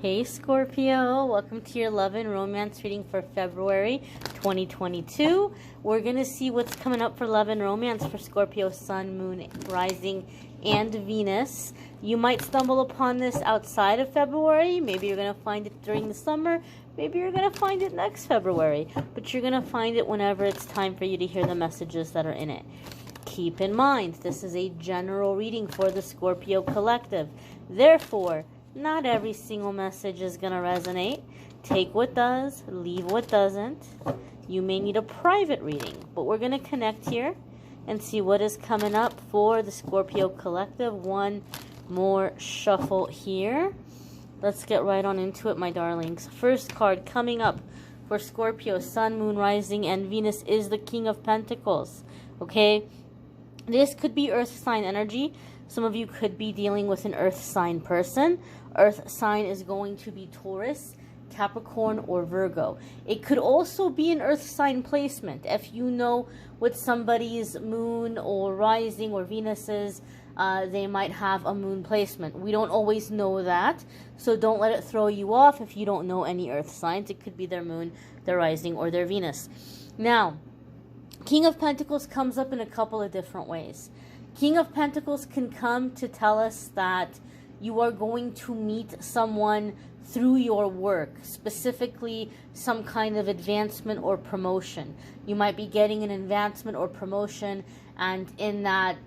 Hey Scorpio, welcome to your love and romance reading for February 2022. We're going to see what's coming up for love and romance for Scorpio, Sun, Moon, Rising, and Venus. You might stumble upon this outside of February. Maybe you're going to find it during the summer. Maybe you're going to find it next February. But you're going to find it whenever it's time for you to hear the messages that are in it. Keep in mind, this is a general reading for the Scorpio collective. Therefore, not every single message is going to resonate. Take what does, leave what doesn't. You may need a private reading, but we're going to connect here and see what is coming up for the Scorpio collective. One more shuffle here. Let's get right on into it, my darlings. First card coming up for Scorpio, Sun, Moon, Rising, and Venus is the King of Pentacles. Okay? This could be earth sign energy. Some of you could be dealing with an earth sign person. Earth sign is going to be Taurus, Capricorn, or Virgo. It could also be an earth sign placement. If you know what somebody's moon or rising or Venus is, they might have a moon placement. We don't always know that, so don't let it throw you off if you don't know any earth signs. It could be their moon, their rising, or their Venus. Now, King of Pentacles comes up in a couple of different ways. King of Pentacles can come to tell us that you are going to meet someone through your work, specifically some kind of advancement or promotion. You might be getting an advancement or promotion, and in that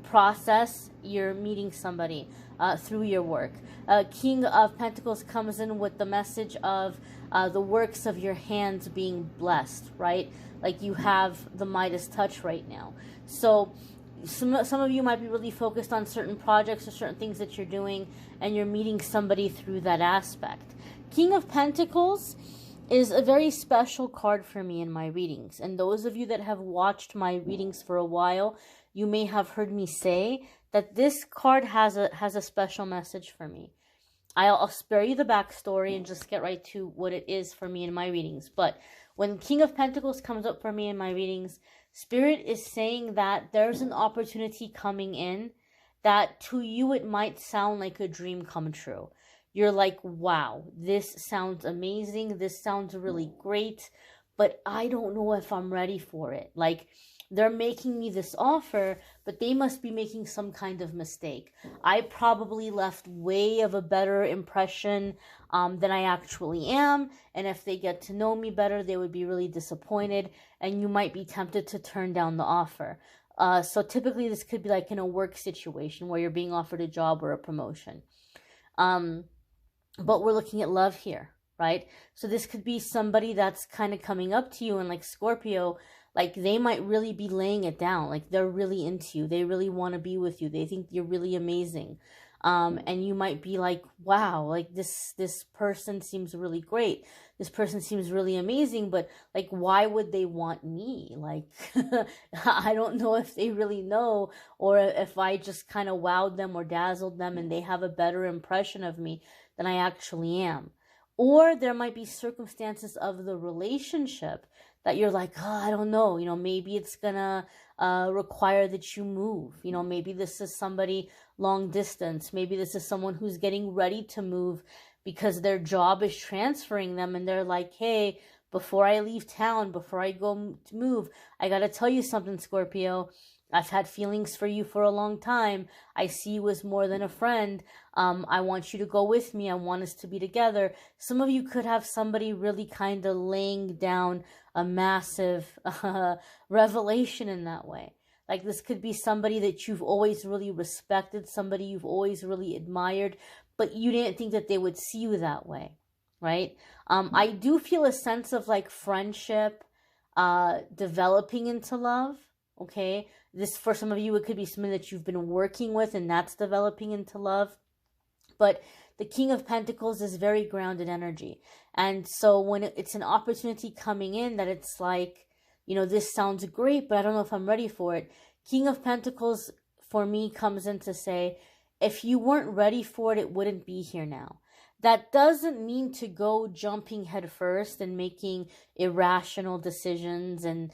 process, you're meeting somebody through your work. King of Pentacles comes in with the message of the works of your hands being blessed, right? Like you have the Midas touch right now. So some of you might be really focused on certain projects or certain things that you're doing, and you're meeting somebody through that aspect. King of Pentacles is a very special card for me in my readings. And those of you that have watched my readings for a while, you may have heard me say that this card has a special message for me. I'll spare you the backstory and just get right to what it is for me in my readings. But when King of Pentacles comes up for me in my readings, Spirit is saying that there's an opportunity coming in that to you it might sound like a dream come true. You're like, wow, this sounds amazing. This sounds really great, but I don't know if I'm ready for it. Like, they're making me this offer, but they must be making some kind of mistake. I probably left way of a better impression than I actually am. And if they get to know me better, they would be really disappointed. And you might be tempted to turn down the offer. So typically this could be like in a work situation where you're being offered a job or a promotion. But we're looking at love here, right? So this could be somebody that's kind of coming up to you, and like Scorpio, like they might really be laying it down. Like they're really into you. They really want to be with you. They think you're really amazing. And you might be like, wow, like this person seems really great. This person seems really amazing, but like, why would they want me? Like, I don't know if they really know, or if I just kind of wowed them or dazzled them and they have a better impression of me than I actually am. Or there might be circumstances of the relationship that you're like, oh, I don't know, maybe it's gonna require that you move. Maybe this is somebody long distance. Maybe this is someone who's getting ready to move because their job is transferring them, and they're like, hey, before I leave town, before I go to move, I gotta tell you something, Scorpio. I've had feelings for you for a long time. I see you as more than a friend. I want you to go with me. I want us to be together. Some of you could have somebody really kind of laying down a massive revelation in that way. Like this could be somebody that you've always really respected, somebody you've always really admired, but you didn't think that they would see you that way, right? I do feel a sense of like friendship developing into love. Okay, this for some of you, it could be something that you've been working with and that's developing into love. But the King of Pentacles is very grounded energy. And so when it's an opportunity coming in that it's like, this sounds great, but I don't know if I'm ready for it. King of Pentacles for me comes in to say, if you weren't ready for it, it wouldn't be here now. That doesn't mean to go jumping headfirst and making irrational decisions and,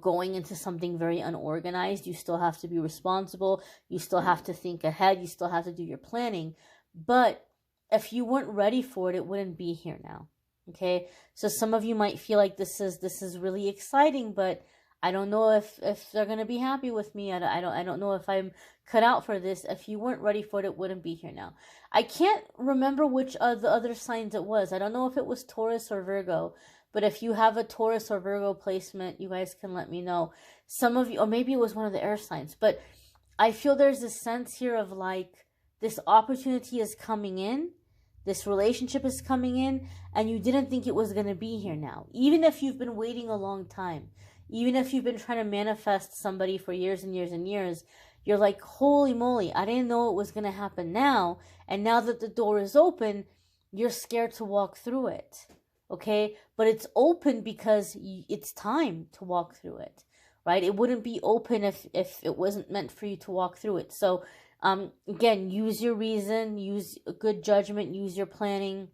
going into something very unorganized. You still have to be responsible. You still have to think ahead. You still have to do your planning. But if you weren't ready for it, it wouldn't be here now. Okay, so some of you might feel like this is really exciting, but I don't know if they're gonna be happy with me. I don't know if I'm cut out for this. If you weren't ready for it, it wouldn't be here now. I can't remember which of the other signs it was. I don't know if it was Taurus or Virgo, but if you have a Taurus or Virgo placement, you guys can let me know. Some of you, or maybe it was one of the air signs, but I feel there's a sense here of like this opportunity is coming in. This relationship is coming in, and you didn't think it was going to be here now. Even if you've been waiting a long time, even if you've been trying to manifest somebody for years and years and years, you're like, holy moly, I didn't know it was going to happen now. And now that the door is open, you're scared to walk through it. Okay? But it's open because it's time to walk through it, right? It wouldn't be open if it wasn't meant for you to walk through it. So, again, use your reason, use good judgment, use your planning.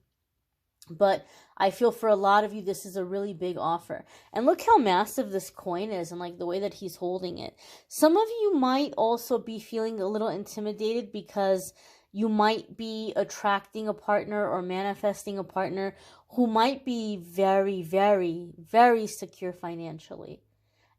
But I feel for a lot of you, this is a really big offer. And look how massive this coin is and like the way that he's holding it. Some of you might also be feeling a little intimidated because you might be attracting a partner or manifesting a partner who might be very, very, very secure financially.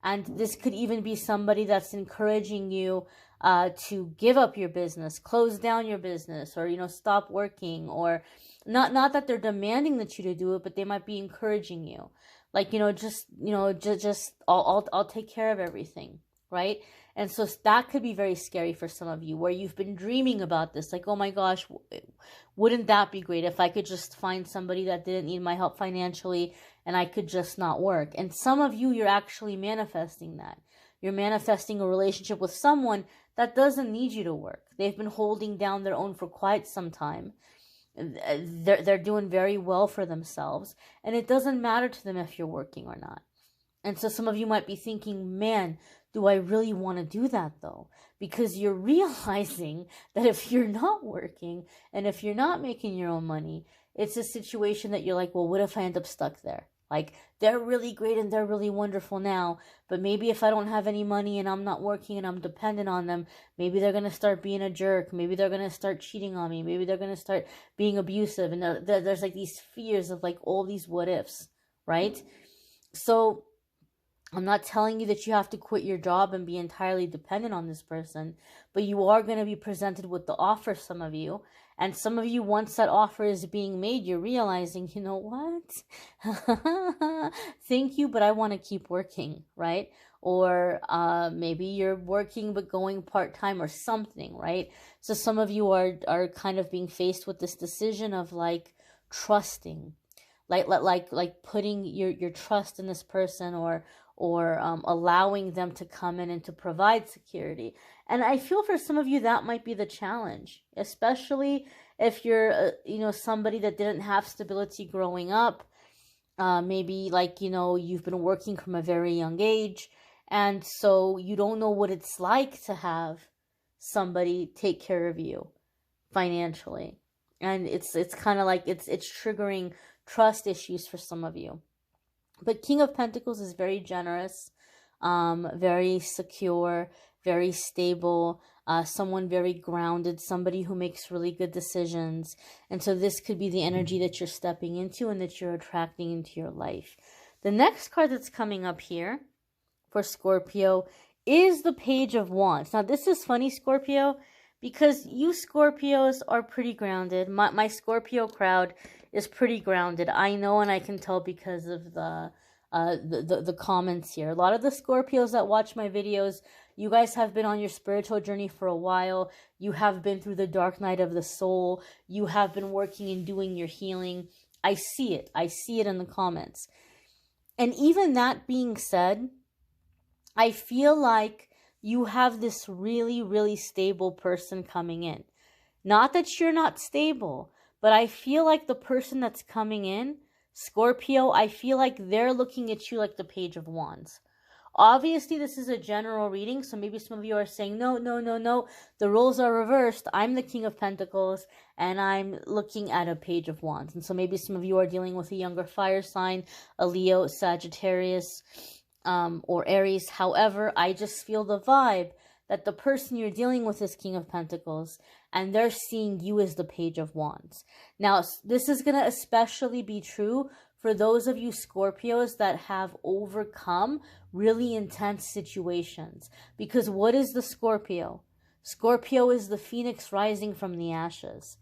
And this could even be somebody that's encouraging you to give up your business, close down your business, or, stop working, or not that they're demanding that you to do it, but they might be encouraging you. Like, just I'll take care of everything, right? And so that could be very scary for some of you, where you've been dreaming about this. Like, oh my gosh, wouldn't that be great if I could just find somebody that didn't need my help financially and I could just not work? And some of you, you're actually manifesting that. You're manifesting a relationship with someone that doesn't need you to work. They've been holding down their own for quite some time. They're doing very well for themselves, and it doesn't matter to them if you're working or not. And so some of you might be thinking, man, do I really want to do that though? Because you're realizing that if you're not working and if you're not making your own money, it's a situation that you're like, well, what if I end up stuck there? Like, they're really great and they're really wonderful now, but maybe if I don't have any money and I'm not working and I'm dependent on them, maybe they're going to start being a jerk. Maybe they're going to start cheating on me. Maybe they're going to start being abusive. And there's like these fears of like all these what ifs, right? So I'm not telling you that you have to quit your job and be entirely dependent on this person, but you are going to be presented with the offer, some of you. And some of you, once that offer is being made, you're realizing, you know what? Thank you, but I want to keep working, right? Or maybe you're working but going part-time or something, right? So some of you are kind of being faced with this decision of like trusting, like putting your trust in this person, or allowing them to come in and to provide security. And I feel for some of you that might be the challenge, especially if you're, somebody that didn't have stability growing up. Maybe like, you've been working from a very young age, and so you don't know what it's like to have somebody take care of you financially. And it's kind of like it's triggering trust issues for some of you. But King of Pentacles is very generous, very secure, very stable, someone very grounded, somebody who makes really good decisions. And so this could be the energy that you're stepping into and that you're attracting into your life. The next card that's coming up here for Scorpio is the Page of Wands. Now, this is funny, Scorpio, because you Scorpios are pretty grounded. My Scorpio crowd is pretty grounded. I know, and I can tell because of the comments here. A lot of the Scorpios that watch my videos, you guys have been on your spiritual journey for a while. You have been through the dark night of the soul. You have been working and doing your healing. I see it. I see it in the comments. And even that being said, I feel like you have this really, really stable person coming in. Not that you're not stable, but I feel like the person that's coming in, Scorpio, I feel like they're looking at you like the Page of Wands. Obviously, this is a general reading, so maybe some of you are saying, no, the roles are reversed. I'm the King of Pentacles, and I'm looking at a Page of Wands. And so maybe some of you are dealing with a younger fire sign, a Leo, Sagittarius, or Aries. However, I just feel the vibe that the person you're dealing with is King of Pentacles, and they're seeing you as the Page of Wands. Now, this is going to especially be true for those of you Scorpios that have overcome really intense situations. Because what is the Scorpio? Scorpio is the phoenix rising from the ashes.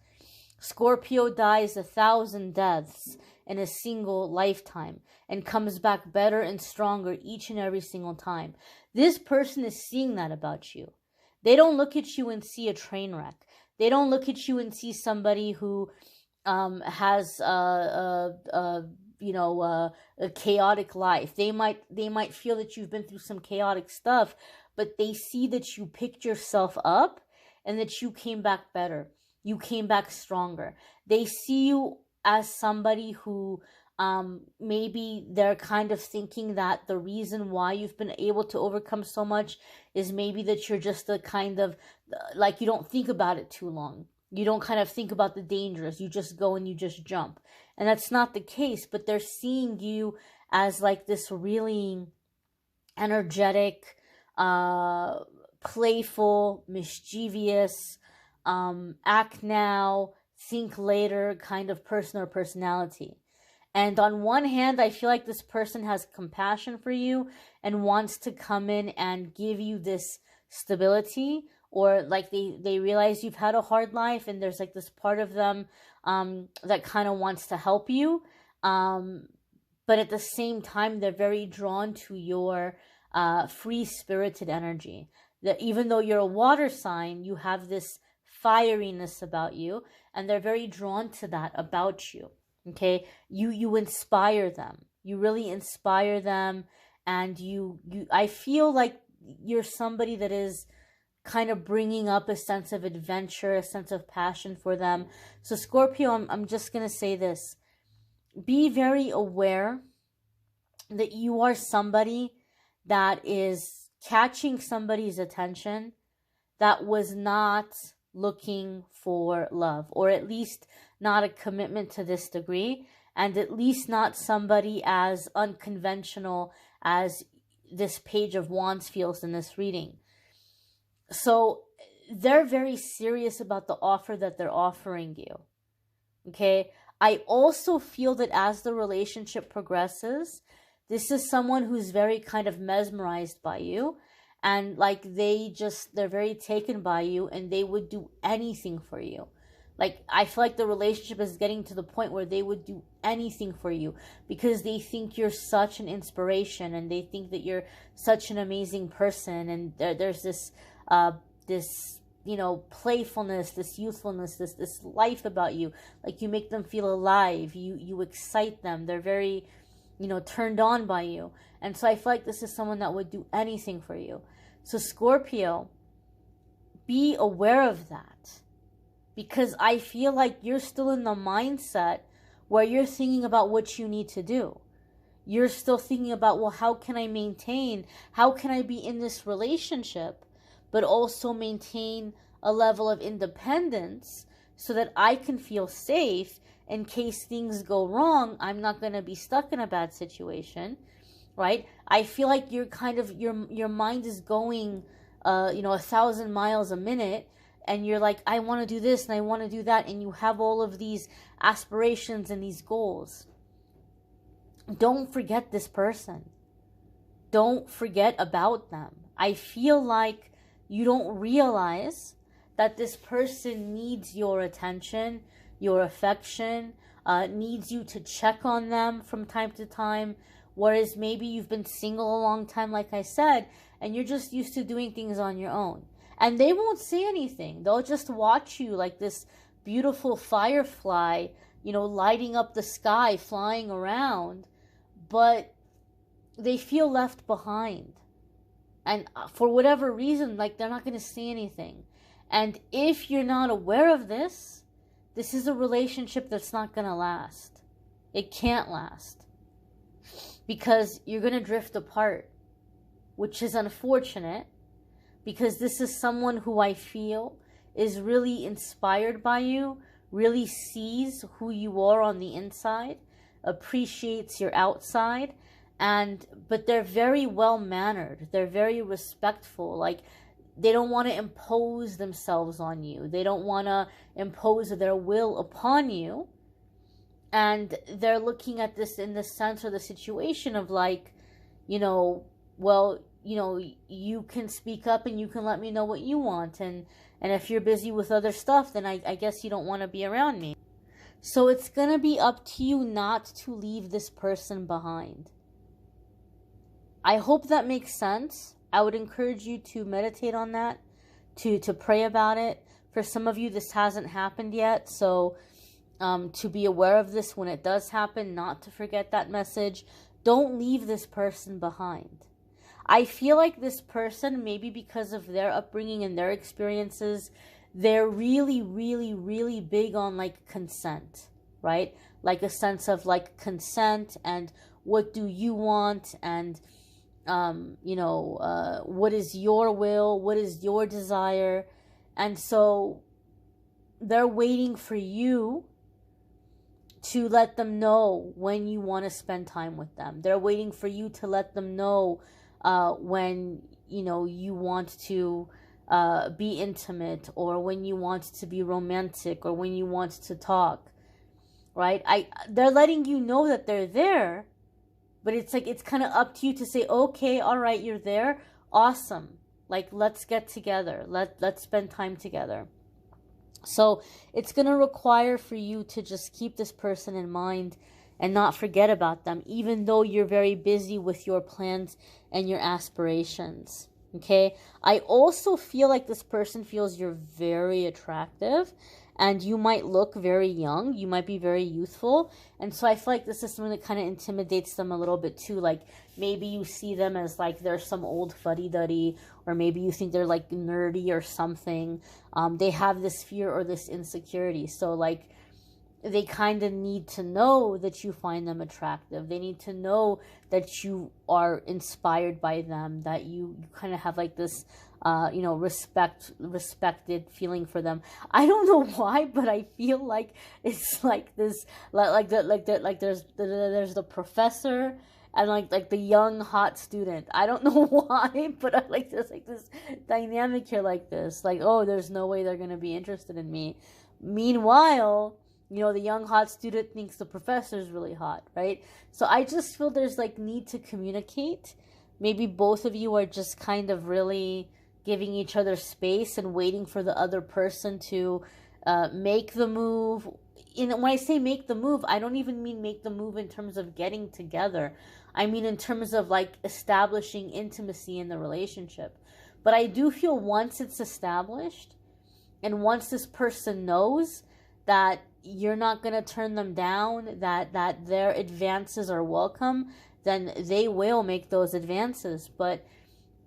Scorpio dies 1,000 deaths in a single lifetime and comes back better and stronger each and every single time. This person is seeing that about you. They don't look at you and see a train wreck. They don't look at you and see somebody who has a chaotic life. They might feel that you've been through some chaotic stuff, but they see that you picked yourself up and that you came back better. You came back stronger. They see you as somebody who maybe they're kind of thinking that the reason why you've been able to overcome so much is maybe that you're just a kind of, like, you don't think about it too long. You don't kind of think about the dangers. You just go and you just jump. And that's not the case, but they're seeing you as like this really energetic, playful, mischievous, act now, think later kind of person or personality. And on one hand, I feel like this person has compassion for you and wants to come in and give you this stability, or like they realize you've had a hard life and there's like this part of them that kind of wants to help you. But at the same time, they're very drawn to your free-spirited energy. That even though you're a water sign, you have this fieriness about you, and they're very drawn to that about you. Okay, you inspire them. You really inspire them, and I feel like you're somebody that is kind of bringing up a sense of adventure, a sense of passion for them. So Scorpio, I'm just gonna say this: be very aware that you are somebody that is catching somebody's attention that was not looking for love, or at least not a commitment to this degree, and at least not somebody as unconventional as this Page of Wands feels in this reading. So they're very serious about the offer that they're offering you. Okay, I also feel that as the relationship progresses, this is someone who's very kind of mesmerized by you, and like they're very taken by you, and they would do anything for you. Like, I feel like the relationship is getting to the point where they would do anything for you because they think you're such an inspiration, and they think that you're such an amazing person, and there's this playfulness, this youthfulness, this life about you. Like, you make them feel alive, you excite them, they're very turned on by you. And so I feel like this is someone that would do anything for you. So Scorpio, be aware of that, because I feel like you're still in the mindset where you're thinking about what you need to do. You're still thinking about, well, how can I maintain, how can I be in this relationship, but also maintain a level of independence so that I can feel safe in case things go wrong. I'm not going to be stuck in a bad situation, right? I feel like you're kind of, your mind is going, 1,000 miles a minute, and you're like, I want to do this and I want to do that, and you have all of these aspirations and these goals. Don't forget this person. Don't forget about them. I feel like you don't realize that this person needs your attention, your affection, needs you to check on them from time to time, whereas maybe you've been single a long time, like I said, and you're just used to doing things on your own. And they won't say anything. They'll just watch you like this beautiful firefly, lighting up the sky, flying around, but they feel left behind. And for whatever reason, like, they're not going to say anything. And if you're not aware of this, this is a relationship that's not going to last. It can't last. Because you're going to drift apart, which is unfortunate, because this is someone who I feel is really inspired by you, really sees who you are on the inside, appreciates your outside, but they're very well-mannered. They're very respectful. Like, they don't want to impose themselves on you. They don't want to impose their will upon you. And they're looking at this in the sense or the situation of like, you know, well, you know, you can speak up and you can let me know what you want. And if you're busy with other stuff, then I guess you don't want to be around me. So it's going to be up to you not to leave this person behind. I hope that makes sense. I would encourage you to meditate on that, to pray about it. For some of you, this hasn't happened yet. So to be aware of this when it does happen, not to forget that message. Don't leave this person behind. I feel like this person, maybe because of their upbringing and their experiences, they're really, really, really big on like consent, right? Like a sense of like consent and what do you want, and you know, what is your will, what is your desire. And so they're waiting for you to let them know when you want to spend time with them. They're waiting for you to let them know when, you know, you want to be intimate, or when you want to be romantic, or when you want to talk, right? They're letting you know that they're there, but it's like, it's kind of up to you to say, okay, all right, you're there. Awesome. Like, let's get together. Let's spend time together. So it's going to require for you to just keep this person in mind and not forget about them, even though you're very busy with your plans and your aspirations. Okay? I also feel like this person feels you're very attractive, and you might look very young. You might be very youthful. And so I feel like this is something that kind of intimidates them a little bit too. Like, maybe you see them as like they're some old fuddy-duddy, or maybe you think they're like nerdy or something. They have this fear or this insecurity. So like, they kind of need to know that you find them attractive. They need to know that you are inspired by them, that you kind of have like this, you know, respected feeling for them. I don't know why, but I feel like it's like this, like there's the professor and like the young hot student. I don't know why, but I like this dynamic here, like this, like, oh, there's no way they're gonna be interested in me. Meanwhile, you know, the young hot student thinks the professor is really hot, right? So I just feel there's like need to communicate. Maybe both of you are just kind of really giving each other space and waiting for the other person to make the move. When I say make the move, I don't even mean make the move in terms of getting together. I mean in terms of like establishing intimacy in the relationship. But I do feel once it's established, and once this person knows that you're not going to turn them down, that their advances are welcome, then they will make those advances. But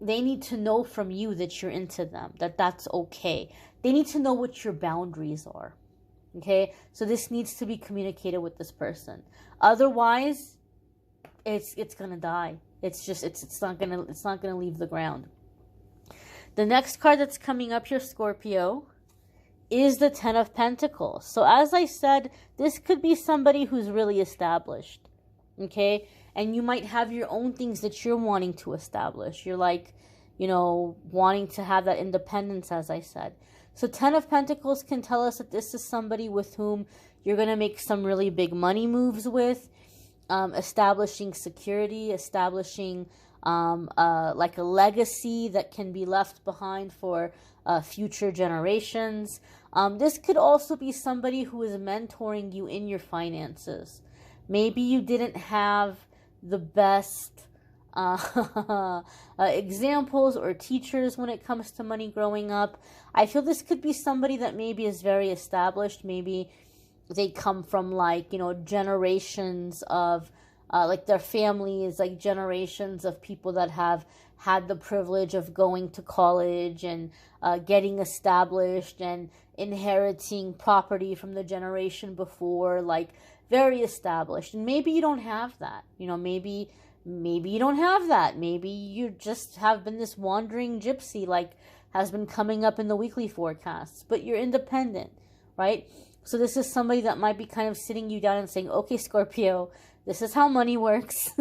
they need to know from you that you're into them, that that's okay. They need to know what your boundaries are. Okay? So this needs to be communicated with this person. Otherwise, it's going to die. It's just it's not going to leave the ground. The next card that's coming up here, Scorpio, is the Ten of Pentacles. So as I said, this could be somebody who's really established, okay? And you might have your own things that you're wanting to establish. You're like, you know, wanting to have that independence, as I said. So Ten of Pentacles can tell us that this is somebody with whom you're going to make some really big money moves with, establishing security, establishing like a legacy that can be left behind for future generations. This could also be somebody who is mentoring you in your finances. Maybe you didn't have the best examples or teachers when it comes to money growing up. I feel this could be somebody that maybe is very established. Maybe they come from like, you know, generations of like their family is like generations of people that have had the privilege of going to college and getting established and inheriting property from the generation before, like very established. And maybe you don't have that. You know, maybe you don't have that. Maybe you just have been this wandering gypsy, like has been coming up in the weekly forecasts, but you're independent, right? So this is somebody that might be kind of sitting you down and saying, okay, Scorpio, This is how money works.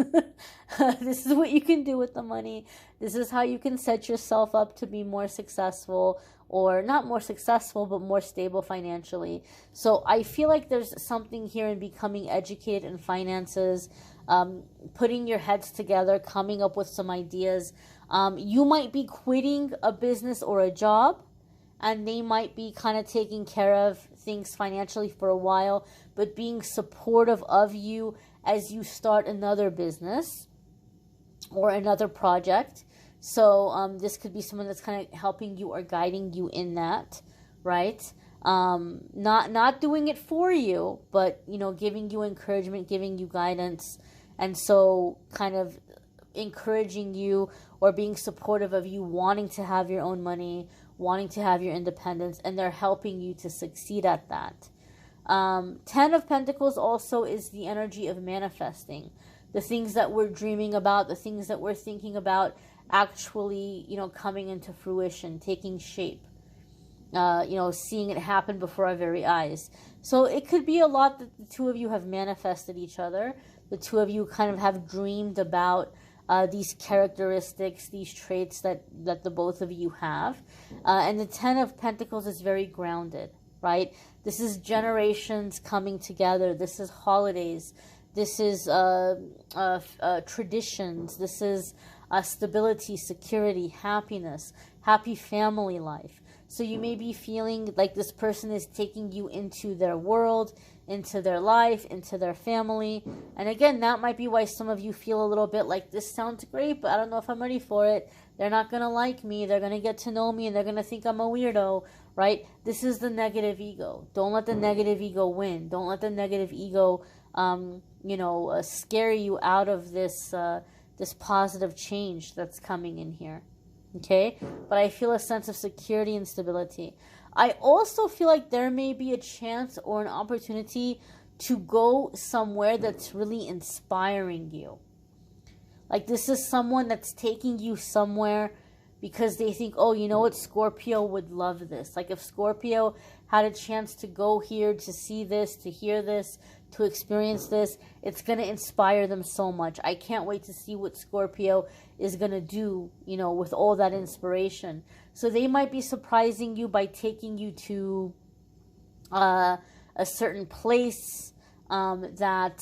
This is what you can do with the money. This is how you can set yourself up to be more successful, or not more successful, but more stable financially. So I feel like there's something here in becoming educated in finances, putting your heads together, coming up with some ideas. You might be quitting a business or a job, and they might be kind of taking care of things financially for a while, but being supportive of you as you start another business or another project. So this could be someone that's kind of helping you or guiding you in that, right? Not doing it for you, but, you know, giving you encouragement, giving you guidance, and so kind of encouraging you or being supportive of you wanting to have your own money, wanting to have your independence, and they're helping you to succeed at that. 10 of Pentacles also is the energy of manifesting. The things that we're dreaming about, the things that we're thinking about actually, you know, coming into fruition, taking shape. You know, seeing it happen before our very eyes. So it could be a lot that the two of you have manifested each other. The two of you kind of have dreamed about these characteristics, these traits that the both of you have. And the 10 of Pentacles is very grounded, right? This is generations coming together. This is holidays. This is traditions. This is stability, security, happiness, happy family life. So you may be feeling like this person is taking you into their world, into their life, into their family. And again, that might be why some of you feel a little bit like, this sounds great, but I don't know if I'm ready for it. They're not going to like me. They're going to get to know me, and they're going to think I'm a weirdo, right? This is the negative ego. Don't let the negative ego win. Don't let the negative ego, scare you out of this, this positive change that's coming in here. Okay? But I feel a sense of security and stability. I also feel like there may be a chance or an opportunity to go somewhere that's really inspiring you. Like, this is someone that's taking you somewhere because they think, oh, you know what, Scorpio would love this. Like, if Scorpio had a chance to go here, to see this, to hear this, to experience this, it's going to inspire them so much. I can't wait to see what Scorpio is going to do, you know, with all that inspiration. So they might be surprising you by taking you to a certain place that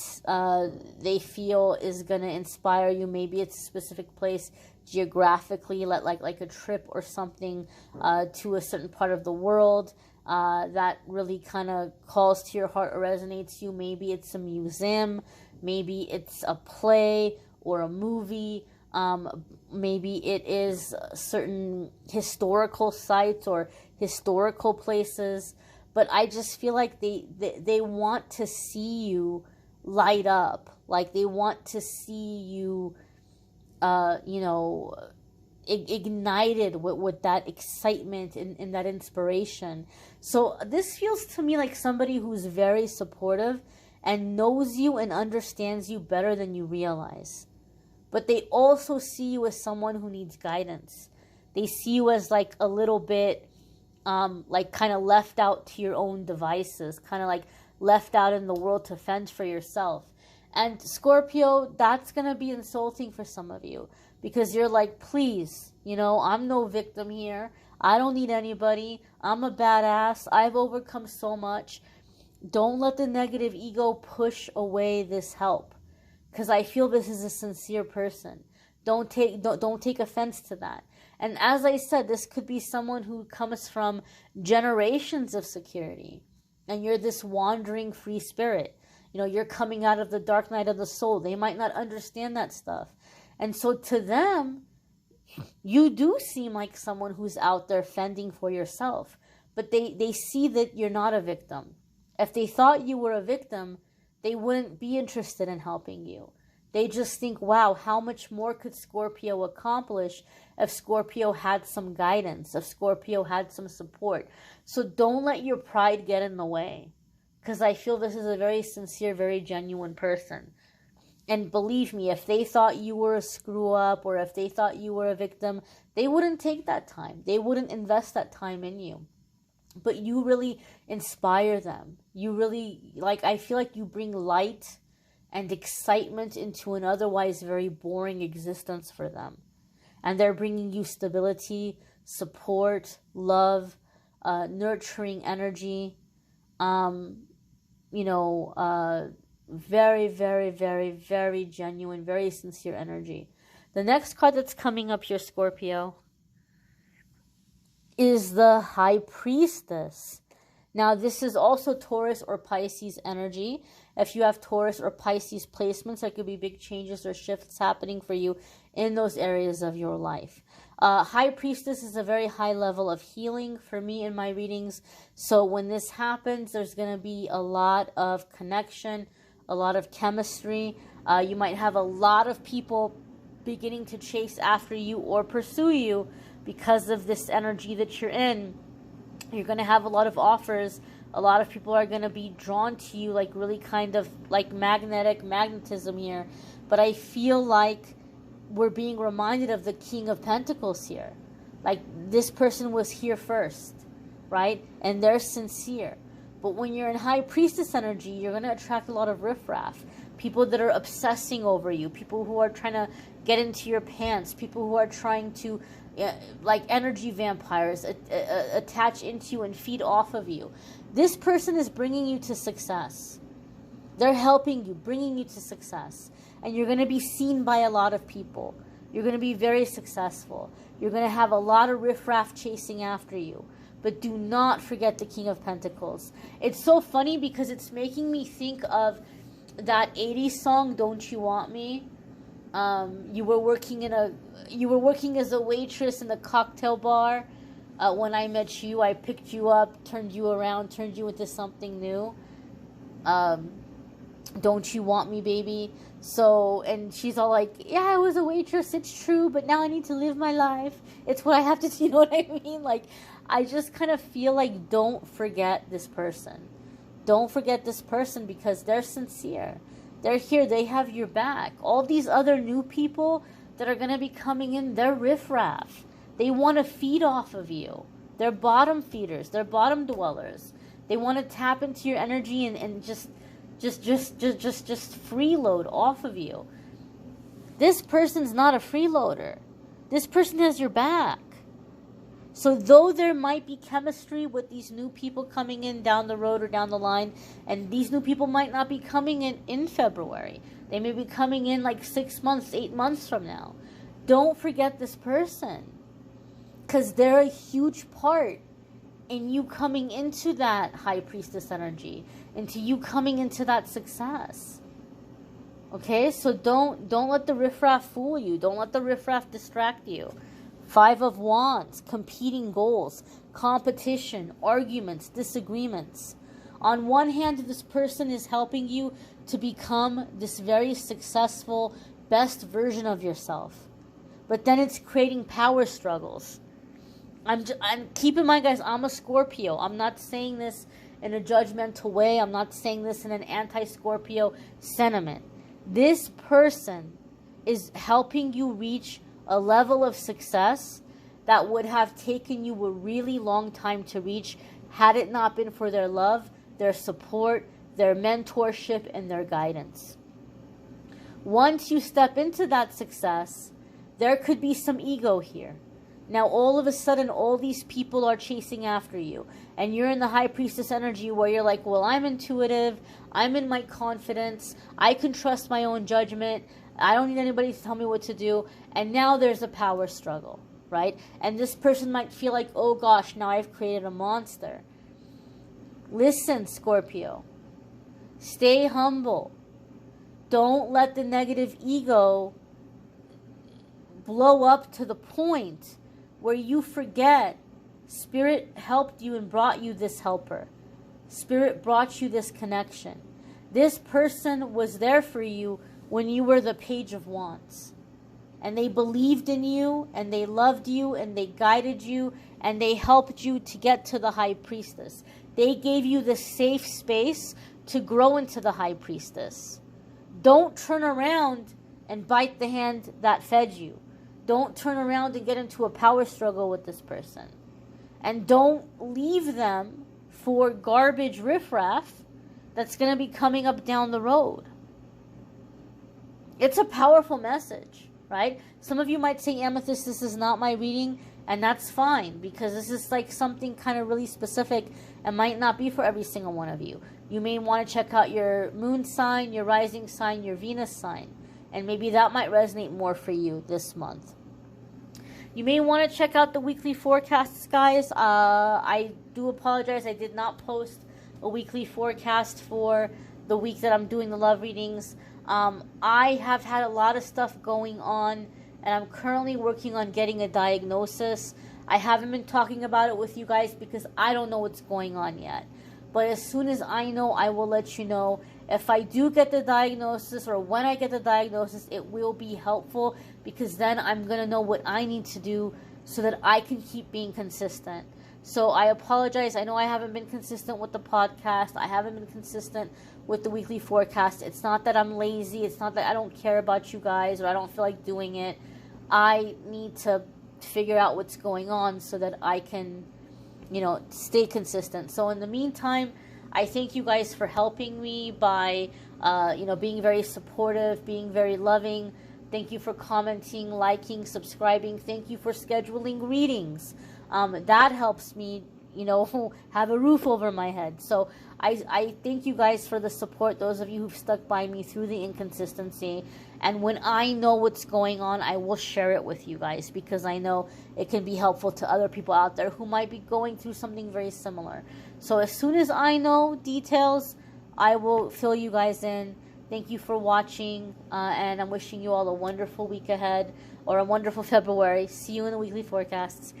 they feel is going to inspire you. Maybe it's a specific place geographically, like a trip or something to a certain part of the world that really kind of calls to your heart or resonates you. Maybe it's a museum, maybe it's a play or a movie. Maybe it is certain historical sites or historical places. But I just feel like they want to see you light up. Like, they want to see you, ignited with that excitement and that inspiration. So this feels to me like somebody who's very supportive and knows you and understands you better than you realize. But they also see you as someone who needs guidance. They see you as like a little bit like kind of left out to your own devices, kind of like left out in the world to fend for yourself. And Scorpio, that's going to be insulting for some of you because you're like, please, you know, I'm no victim here. I don't need anybody. I'm a badass. I've overcome so much. Don't let the negative ego push away this help, because I feel this is a sincere person. Don't take offense to that. And as I said, this could be someone who comes from generations of security. And you're this wandering free spirit. You know, you're coming out of the dark night of the soul. They might not understand that stuff. And so to them, you do seem like someone who's out there fending for yourself. But they see that you're not a victim. If they thought you were a victim, they wouldn't be interested in helping you. They just think, wow, how much more could Scorpio accomplish if Scorpio had some guidance, if Scorpio had some support. So don't let your pride get in the way, because I feel this is a very sincere, very genuine person. And believe me, if they thought you were a screw-up or if they thought you were a victim, they wouldn't take that time. They wouldn't invest that time in you. But you really inspire them. You really, like, I feel like you bring light and excitement into an otherwise very boring existence for them. And they're bringing you stability, support, love, nurturing energy, very, very, very, very genuine, very sincere energy. The next card that's coming up here, Scorpio, is the High Priestess. Now, this is also Taurus or Pisces energy. If you have Taurus or Pisces placements, there could be big changes or shifts happening for you in those areas of your life. High Priestess is a very high level of healing for me in my readings. So when this happens, there's going to be a lot of connection, a lot of chemistry. You might have a lot of people beginning to chase after you or pursue you because of this energy that you're in. You're going to have a lot of offers. A lot of people are going to be drawn to you, like really kind of like magnetism here. But I feel like we're being reminded of the King of Pentacles here. Like, this person was here first, right? And they're sincere. But when you're in High Priestess energy, you're going to attract a lot of riffraff. People that are obsessing over you. People who are trying to get into your pants. People who are trying to, like energy vampires, attach into you and feed off of you. This person is bringing you to success. They're helping you, bringing you to success. And you're going to be seen by a lot of people. You're going to be very successful. You're going to have a lot of riffraff chasing after you. But do not forget the King of Pentacles. It's so funny because it's making me think of that 80s song, Don't You Want Me? You were working as a waitress in the cocktail bar. When I met you, I picked you up, turned you around, turned you into something new. Don't you want me, baby? So, and she's all like, yeah, I was a waitress, it's true, but now I need to live my life. It's what I have to do, you know what I mean? Like, I just kind of feel like, don't forget this person. Don't forget this person because they're sincere. They're here, they have your back. All these other new people that are going to be coming in, they're riffraff. They want to feed off of you. They're bottom feeders. They're bottom dwellers. They want to tap into your energy and just freeload off of you. This person's not a freeloader. This person has your back. So though there might be chemistry with these new people coming in down the road or down the line, and these new people might not be coming in February. They may be coming in like 6 months, 8 months from now. Don't forget this person. Because they're a huge part in you coming into that High Priestess energy, into you coming into that success. Okay, so don't let the riffraff fool you. Don't let the riffraff distract you. 5 of Wands, competing goals, competition, arguments, disagreements. On one hand, this person is helping you to become this very successful, best version of yourself. But then it's creating power struggles. Keep in mind, guys, I'm a Scorpio. I'm not saying this in a judgmental way. I'm not saying this in an anti-Scorpio sentiment. This person is helping you reach a level of success that would have taken you a really long time to reach had it not been for their love, their support, their mentorship, and their guidance. Once you step into that success, there could be some ego here. Now, all of a sudden, all these people are chasing after you. And you're in the High Priestess energy where you're like, well, I'm intuitive. I'm in my confidence. I can trust my own judgment. I don't need anybody to tell me what to do. And now there's a power struggle, right? And this person might feel like, oh gosh, now I've created a monster. Listen, Scorpio. Stay humble. Don't let the negative ego blow up to the point where you forget Spirit helped you and brought you this helper. Spirit brought you this connection. This person was there for you when you were the Page of Wands. And they believed in you, and they loved you, and they guided you, and they helped you to get to the High Priestess. They gave you the safe space to grow into the High Priestess. Don't turn around and bite the hand that fed you. Don't turn around and get into a power struggle with this person. And don't leave them for garbage riffraff that's going to be coming up down the road. it's a powerful message, right? Some of you might say, Amethyst, this is not my reading, and that's fine, because this is like something kind of really specific and might not be for every single one of you. You may want to check out your moon sign, your rising sign, your Venus sign, and maybe that might resonate more for you this month. You may want to check out the weekly forecasts, guys. I do apologize, I did not post a weekly forecast for the week that I'm doing the love readings. I have had a lot of stuff going on, and I'm currently working on getting a diagnosis. I haven't been talking about it with you guys because I don't know what's going on yet. But as soon as I know, I will let you know. If I do get the diagnosis, or when I get the diagnosis, it will be helpful, because then I'm going to know what I need to do so that I can keep being consistent. So I apologize. I know I haven't been consistent with the podcast. I haven't been consistent with the weekly forecast. It's not that I'm lazy. It's not that I don't care about you guys or I don't feel like doing it. I need to figure out what's going on so that I can, you know, stay consistent. So in the meantime, I thank you guys for helping me by, you know, being very supportive, being very loving. Thank you for commenting, liking, subscribing. Thank you for scheduling readings. That helps me, you know, have a roof over my head. So I thank you guys for the support, those of you who've stuck by me through the inconsistency. And when I know what's going on, I will share it with you guys, because I know it can be helpful to other people out there who might be going through something very similar. So as soon as I know details, I will fill you guys in. Thank you for watching, and I'm wishing you all a wonderful week ahead, or a wonderful February. See you in the weekly forecasts.